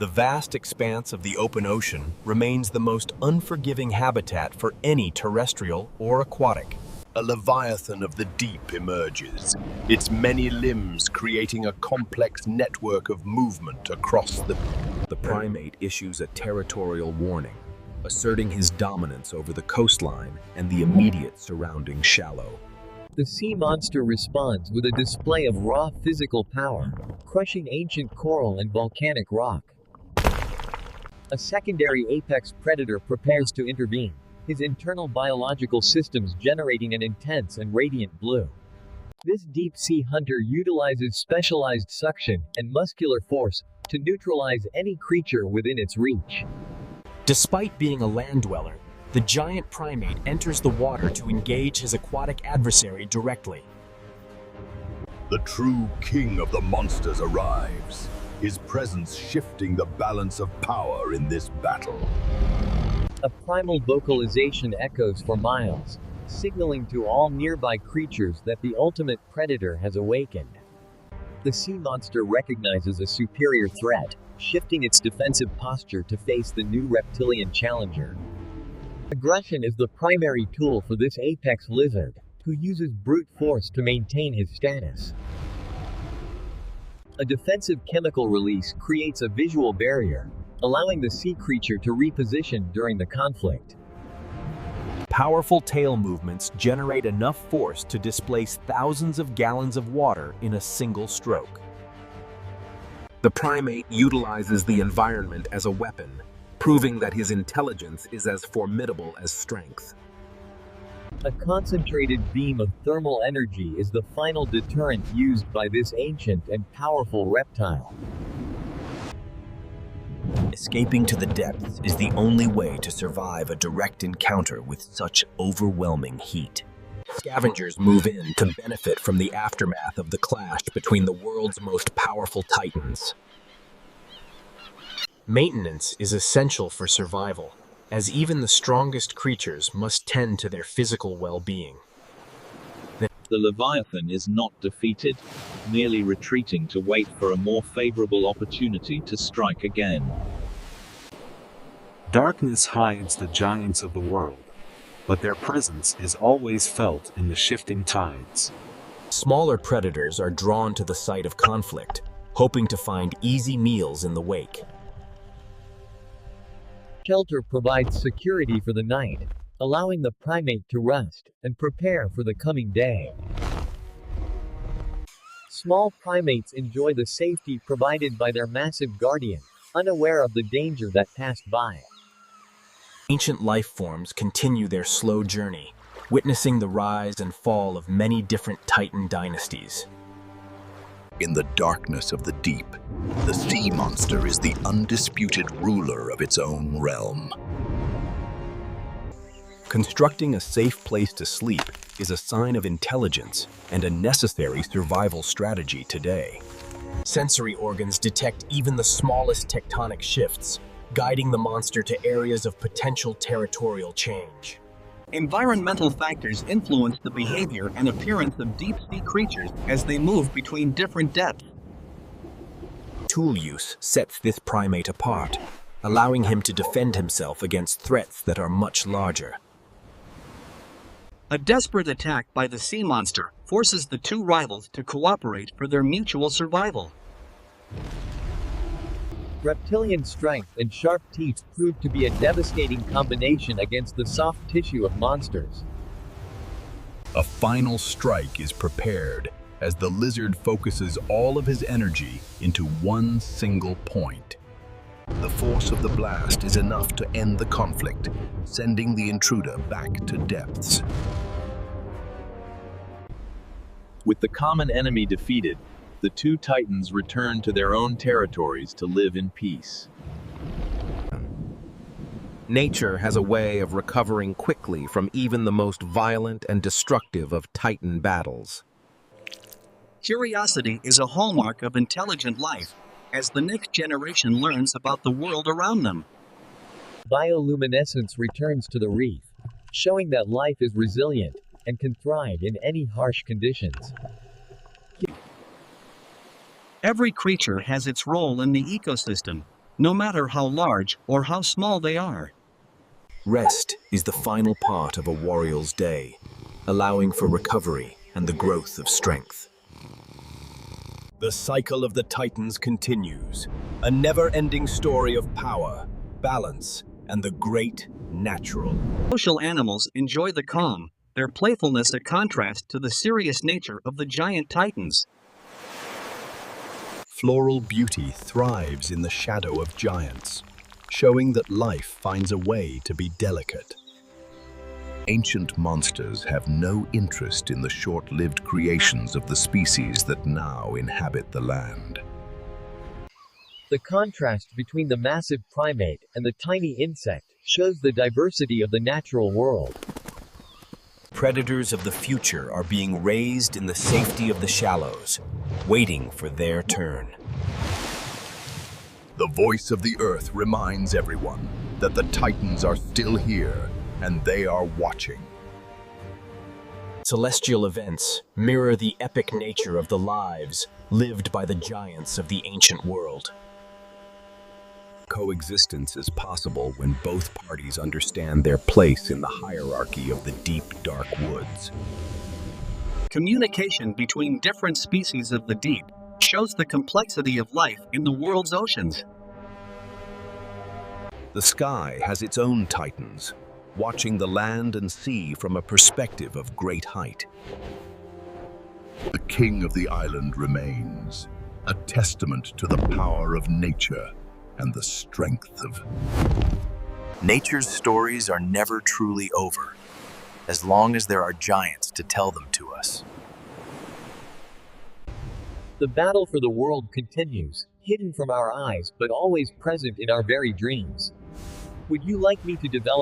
The vast expanse of the open ocean remains the most unforgiving habitat for any terrestrial or aquatic. A leviathan of the deep emerges, its many limbs creating a complex network of movement across the... The primate issues a territorial warning, asserting his dominance over the coastline and the immediate surrounding shallow. The sea monster responds with a display of raw physical power, crushing ancient coral and volcanic rock. A secondary apex predator prepares to intervene, his internal biological systems generating an intense and radiant blue. This deep-sea hunter utilizes specialized suction and muscular force to neutralize any creature within its reach. Despite being a land dweller, the giant primate enters the water to engage his aquatic adversary directly. The true king of the monsters arrives, his presence shifting the balance of power in this battle. A primal vocalization echoes for miles, signaling to all nearby creatures that the ultimate predator has awakened. The sea monster recognizes a superior threat, shifting its defensive posture to face the new reptilian challenger. Aggression is the primary tool for this apex lizard, who uses brute force to maintain his status. A defensive chemical release creates a visual barrier, allowing the sea creature to reposition during the conflict. Powerful tail movements generate enough force to displace thousands of gallons of water in a single stroke. The primate utilizes the environment as a weapon, proving that his intelligence is as formidable as strength. A concentrated beam of thermal energy is the final deterrent used by this ancient and powerful reptile. Escaping to the depths is the only way to survive a direct encounter with such overwhelming heat. Scavengers move in to benefit from the aftermath of the clash between the world's most powerful titans. Maintenance is essential for survival, as even the strongest creatures must tend to their physical well-being. The Leviathan is not defeated, merely retreating to wait for a more favorable opportunity to strike again. Darkness hides the giants of the world, but their presence is always felt in the shifting tides. Smaller predators are drawn to the site of conflict, hoping to find easy meals in the wake. Shelter provides security for the night, allowing the primate to rest and prepare for the coming day. Small primates enjoy the safety provided by their massive guardian, unaware of the danger that passed by. Ancient life forms continue their slow journey, witnessing the rise and fall of many different Titan dynasties. In the darkness of the deep, the sea monster is the undisputed ruler of its own realm. Constructing a safe place to sleep is a sign of intelligence and a necessary survival strategy today. Sensory organs detect even the smallest tectonic shifts, guiding the monster to areas of potential territorial change. Environmental factors influence the behavior and appearance of deep-sea creatures as they move between different depths. Tool use sets this primate apart, allowing him to defend himself against threats that are much larger. A desperate attack by the sea monster forces the two rivals to cooperate for their mutual survival. Reptilian strength and sharp teeth prove to be a devastating combination against the soft tissue of monsters. A final strike is prepared as the lizard focuses all of his energy into one single point. The force of the blast is enough to end the conflict, sending the intruder back to depths. With the common enemy defeated, the two titans return to their own territories to live in peace. Nature has a way of recovering quickly from even the most violent and destructive of Titan battles. Curiosity is a hallmark of intelligent life, as the next generation learns about the world around them. Bioluminescence returns to the reef, showing that life is resilient and can thrive in any harsh conditions. Every creature has its role in the ecosystem, no matter how large or how small they are. Rest is the final part of a warrior's day, allowing for recovery and the growth of strength. The cycle of the Titans continues, a never-ending story of power, balance, and the great natural. Social animals enjoy the calm, their playfulness a contrast to the serious nature of the giant titans. Floral beauty thrives in the shadow of giants, showing that life finds a way to be delicate. Ancient monsters have no interest in the short-lived creations of the species that now inhabit the land. The contrast between the massive primate and the tiny insect shows the diversity of the natural world. Predators of the future are being raised in the safety of the shallows, waiting for their turn. The voice of the earth reminds everyone that the Titans are still here and they are watching. Celestial events mirror the epic nature of the lives lived by the giants of the ancient world. Coexistence is possible when both parties understand their place in the hierarchy of the deep, dark woods. Communication between different species of the deep shows the complexity of life in the world's oceans. The sky has its own Titans, watching the land and sea from a perspective of great height. The king of the island remains, a testament to the power of nature and the strength of... Nature's stories are never truly over, as long as there are giants to tell them to us. The battle for the world continues, hidden from our eyes but always present in our very dreams. Would you like me to develop